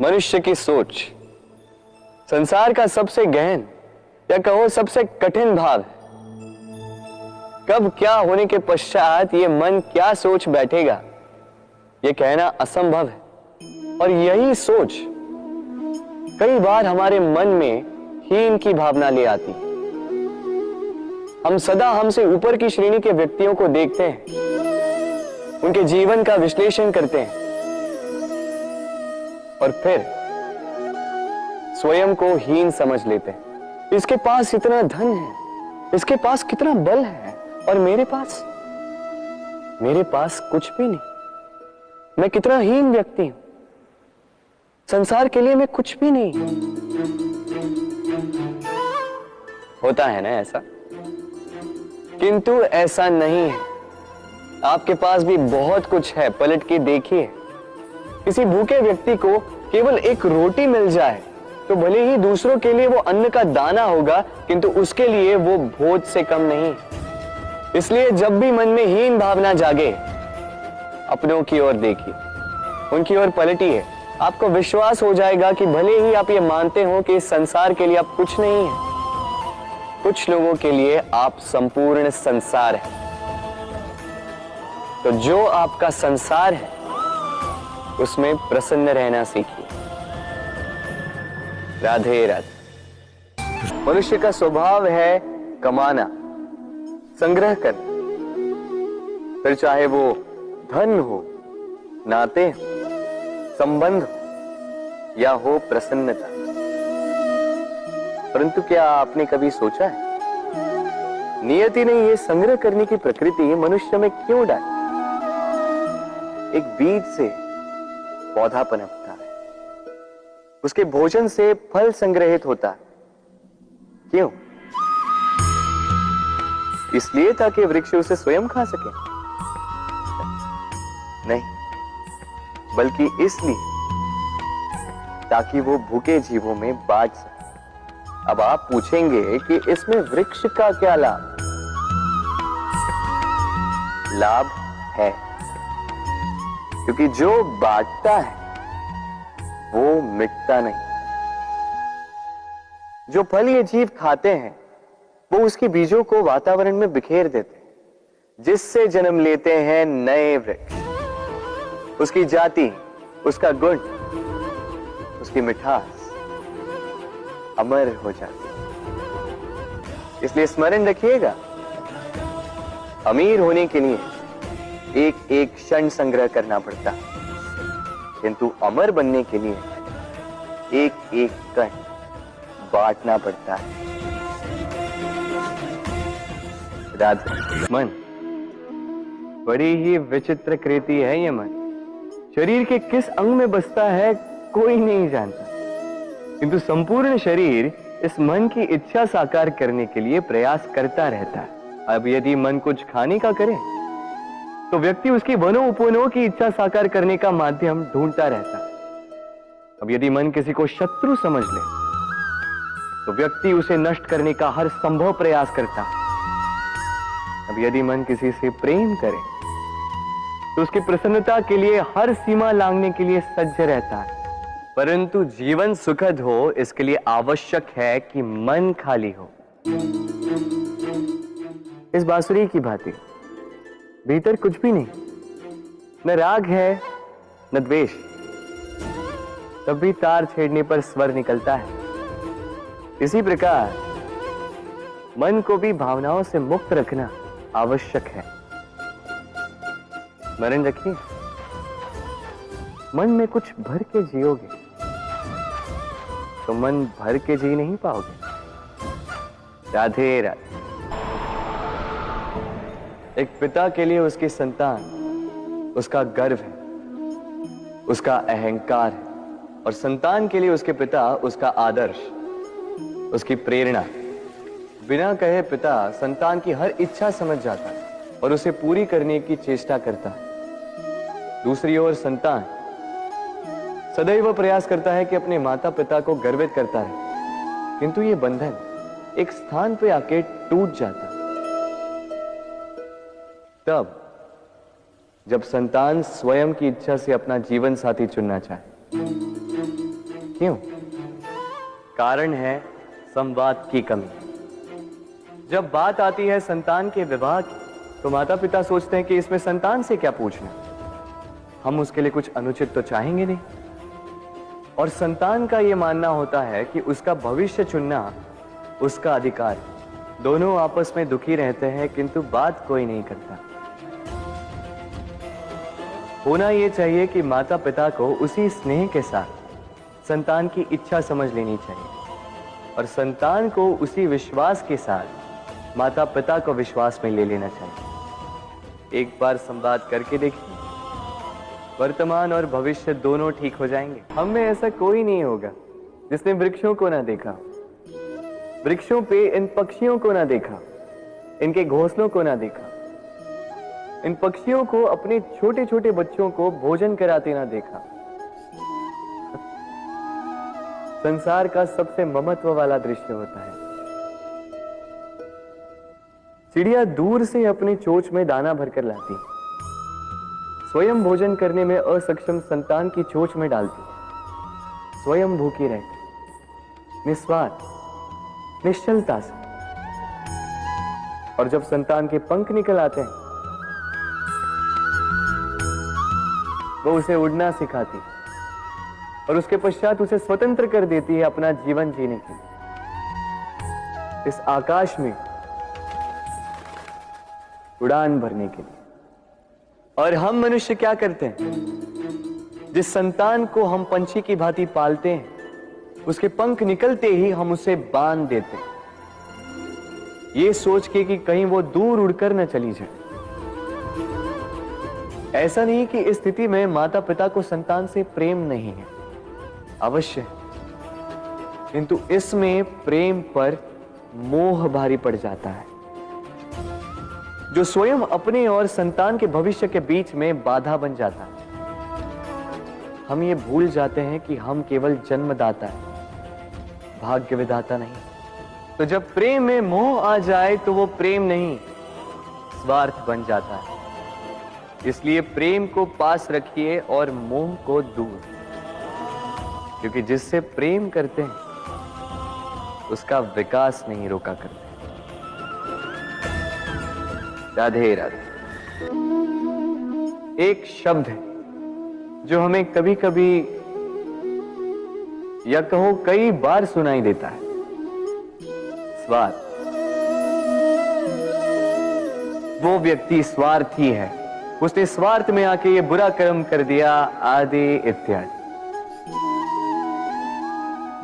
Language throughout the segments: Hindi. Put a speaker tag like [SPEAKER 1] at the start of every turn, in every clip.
[SPEAKER 1] मनुष्य की सोच संसार का सबसे गहन या कहो सबसे कठिन भाव है। कब क्या होने के पश्चात ये मन क्या सोच बैठेगा, ये कहना असंभव है। और यही सोच कई बार हमारे मन में हीन की भावना ले आती। हम सदा हमसे ऊपर की श्रेणी के व्यक्तियों को देखते हैं, उनके जीवन का विश्लेषण करते हैं और फिर स्वयं को हीन समझ लेते हैं। इसके पास इतना धन है, इसके पास कितना बल है, और मेरे पास कुछ भी नहीं। मैं कितना हीन व्यक्ति हूं, संसार के लिए मैं कुछ भी नहीं। होता है ना ऐसा? किंतु ऐसा नहीं है। आपके पास भी बहुत कुछ है, पलट के देखिए। किसी भूखे व्यक्ति को केवल एक रोटी मिल जाए तो भले ही दूसरों के लिए वो अन्न का दाना होगा, किंतु उसके लिए वो भोज से कम नहीं। इसलिए जब भी मन में हीन भावना जागे, अपनों की ओर देखिए, उनकी ओर पलटिए। आपको विश्वास हो जाएगा कि भले ही आप ये मानते हो कि इस संसार के लिए आप कुछ नहीं है, कुछ लोगों के लिए आप संपूर्ण संसार है। तो जो आपका संसार है उसमें प्रसन्न रहना सीखिए। राधे राधे। मनुष्य का स्वभाव है कमाना, संग्रह करना, फिर चाहे वो धन हो, नाते हो, संबंध हो या हो प्रसन्नता। परंतु क्या आपने कभी सोचा है, नियति ने ये संग्रह करने की प्रकृति मनुष्य में क्यों डाली? एक बीज से पौधा पनपता है, उसके भोजन से फल संग्रहित होता है। क्यों? इसलिए ताकि वृक्ष उसे स्वयं खा सके? नहीं, बल्कि इसलिए ताकि वो भूखे जीवों में बांट सके। अब आप पूछेंगे कि इसमें वृक्ष का क्या लाभ? लाभ है, क्योंकि जो बांटता है वो मिटता नहीं। जो फल ये जीव खाते हैं वो उसके बीजों को वातावरण में बिखेर देते हैं, जिससे जन्म लेते हैं नए वृक्ष। उसकी जाति, उसका गुण, उसकी मिठास अमर हो जाती है। इसलिए स्मरण रखिएगा, अमीर होने के लिए एक एक क्षण संग्रह करना पड़ता है, किंतु अमर बनने के लिए एक एक कण बांटना पड़ता है। राधे। मन बड़ी ही विचित्र कृति है। ये मन शरीर के किस अंग में बसता है कोई नहीं जानता, किंतु संपूर्ण शरीर इस मन की इच्छा साकार करने के लिए प्रयास करता रहता है। अब यदि मन कुछ खाने का करे तो व्यक्ति उसकी वनों उपवनों की इच्छा साकार करने का माध्यम ढूंढता रहता है। अब यदि मन किसी को शत्रु समझ ले तो व्यक्ति उसे नष्ट करने का हर संभव प्रयास करता है। अब यदि मन किसी से प्रेम करे तो उसकी प्रसन्नता के लिए हर सीमा लांघने के लिए सज्ज रहता है। परंतु जीवन सुखद हो, इसके लिए आवश्यक है कि मन खाली हो। इस बांसुरी की भांति भीतर कुछ भी नहीं, न राग है न द्वेष, तब भी तार छेड़ने पर स्वर निकलता है। इसी प्रकार मन को भी भावनाओं से मुक्त रखना आवश्यक है। स्मरण रखिए, मन में कुछ भर के जियोगे तो मन भर के जी नहीं पाओगे। राधे राधे। एक पिता के लिए उसकी संतान उसका गर्व है, उसका अहंकार है, और संतान के लिए उसके पिता उसका आदर्श, उसकी प्रेरणा। बिना कहे पिता संतान की हर इच्छा समझ जाता है और उसे पूरी करने की चेष्टा करता है। दूसरी ओर संतान सदैव प्रयास करता है कि अपने माता पिता को गर्वित करता रहे, किंतु ये बंधन एक स्थान पे आके टूट जाता है। तब जब संतान स्वयं की इच्छा से अपना जीवन साथी चुनना चाहे। क्यों? कारण है संवाद की कमी। जब बात आती है संतान के विवाह की, तो माता पिता सोचते हैं कि इसमें संतान से क्या पूछना, हम उसके लिए कुछ अनुचित तो चाहेंगे नहीं। और संतान का यह मानना होता है कि उसका भविष्य चुनना उसका अधिकार। दोनों आपस में दुखी रहते हैं, किंतु बात कोई नहीं करता। होना यह चाहिए कि माता पिता को उसी स्नेह के साथ संतान की इच्छा समझ लेनी चाहिए और संतान को उसी विश्वास के साथ माता पिता को विश्वास में ले लेना चाहिए। एक बार संवाद करके देखिए, वर्तमान और भविष्य दोनों ठीक हो जाएंगे। हम में ऐसा कोई नहीं होगा जिसने वृक्षों को ना देखा, वृक्षों पे इन पक्षियों को ना देखा, इनके घोंसलों को ना देखा, इन पक्षियों को अपने छोटे छोटे बच्चों को भोजन कराते ना देखा। संसार का सबसे ममत्व वाला दृश्य होता है। चिड़िया दूर से अपने चोंच में दाना भरकर लाती, स्वयं भोजन करने में असक्षम संतान की चोंच में डालती, स्वयं भूखी रहती, निस्वार्थ निश्चलता से। और जब संतान के पंख निकल आते हैं, वो उसे उड़ना सिखाती और उसके पश्चात उसे स्वतंत्र कर देती है अपना जीवन जीने के लिए। इस आकाश में उड़ान भरने के लिए। और हम मनुष्य क्या करते हैं? जिस संतान को हम पंछी की भांति पालते हैं, उसके पंख निकलते ही हम उसे बांध देते हैं, ये सोच के कि कहीं वो दूर उड़कर न चली जाए। ऐसा नहीं कि इस स्थिति में माता पिता को संतान से प्रेम नहीं है, अवश्य है, किंतु इसमें प्रेम पर मोह भारी पड़ जाता है, जो स्वयं अपने और संतान के भविष्य के बीच में बाधा बन जाता है। हम ये भूल जाते हैं कि हम केवल जन्मदाता है, भाग्य विधाता नहीं। तो जब प्रेम में मोह आ जाए तो वो प्रेम नहीं, स्वार्थ बन जाता है। इसलिए प्रेम को पास रखिए और मोह को दूर, क्योंकि जिससे प्रेम करते हैं उसका विकास नहीं रोका करते। राधे राधे। एक शब्द है जो हमें कभी कभी या कहो कई बार सुनाई देता है, स्वार्थ। वो व्यक्ति स्वार्थी है, उसने स्वार्थ में आके ये बुरा कर्म कर दिया, आदि इत्यादि।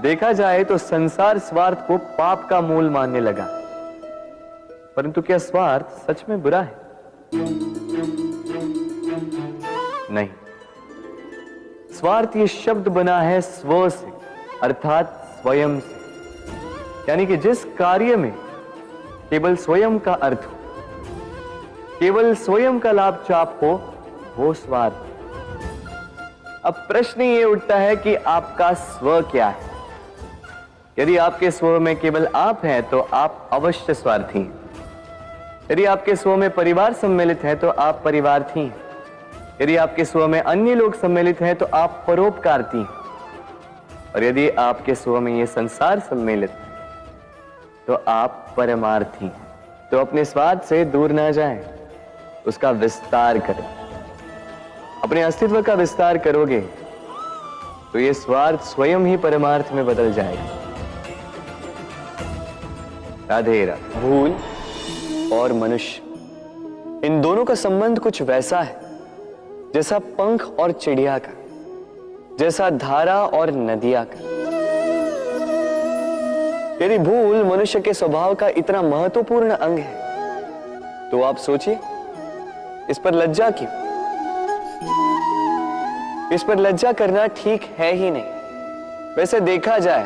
[SPEAKER 1] देखा जाए तो संसार स्वार्थ को पाप का मूल मानने लगा, परंतु क्या स्वार्थ सच में बुरा है? नहीं। स्वार्थ ये शब्द बना है स्व से, अर्थात स्वयं से। यानी कि जिस कार्य में केवल स्वयं का अर्थ हो, केवल स्वयं का लाभ चाप हो, वो स्वार्थ। अब प्रश्न ये उठता है कि आपका स्व क्या है? यदि आपके स्व में केवल आप हैं तो आप अवश्य स्वार्थी हैं। यदि आपके स्व में परिवार सम्मिलित है तो आप परिवार्थी हैं। यदि आपके स्व में अन्य लोग सम्मिलित हैं तो आप परोपकारती हैं। और यदि आपके स्व में ये संसार सम्मिलित है तो आप परमार्थी हैं। तो अपने स्वार्थ से दूर ना जाएं, उसका विस्तार करें। अपने अस्तित्व का विस्तार करोगे तो ये स्वार्थ स्वयं ही परमार्थ में बदल जाएगा। राधे राधे। भूल और मनुष्य, इन दोनों का संबंध कुछ वैसा है जैसा पंख और चिड़िया का, जैसा धारा और नदिया का। यदि भूल मनुष्य के स्वभाव का इतना महत्वपूर्ण अंग है तो आप सोचिए, इस पर लज्जा क्यों? इस पर लज्जा करना ठीक है ही नहीं। वैसे देखा जाए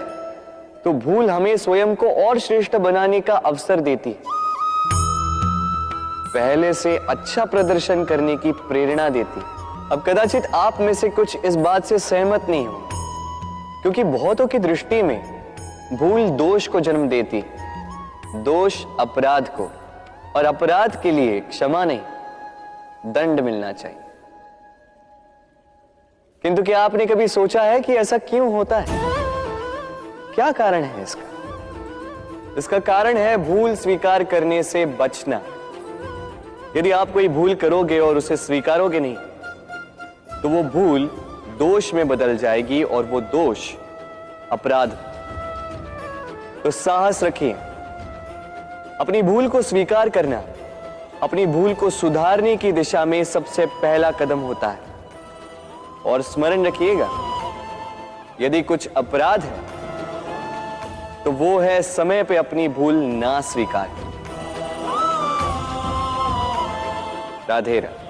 [SPEAKER 1] तो भूल हमें स्वयं को और श्रेष्ठ बनाने का अवसर देती है, पहले से अच्छा प्रदर्शन करने की प्रेरणा देती है। अब कदाचित आप में से कुछ इस बात से सहमत नहीं हो, क्योंकि बहुतों की दृष्टि में भूल दोष को जन्म देती है, दोष अपराध को, और अपराध के लिए क्षमा नहीं, दंड मिलना चाहिए। किंतु क्या आपने कभी सोचा है कि ऐसा क्यों होता है? क्या कारण है इसका? इसका कारण है भूल स्वीकार करने से बचना। यदि आप कोई भूल करोगे और उसे स्वीकारोगे नहीं, तो वो भूल दोष में बदल जाएगी और वो दोष अपराध। तो साहस रखिए। अपनी भूल को स्वीकार करना अपनी भूल को सुधारने की दिशा में सबसे पहला कदम होता है। और स्मरण रखिएगा, यदि कुछ अपराध है तो वो है समय पे अपनी भूल ना स्वीकार। राधे राधे।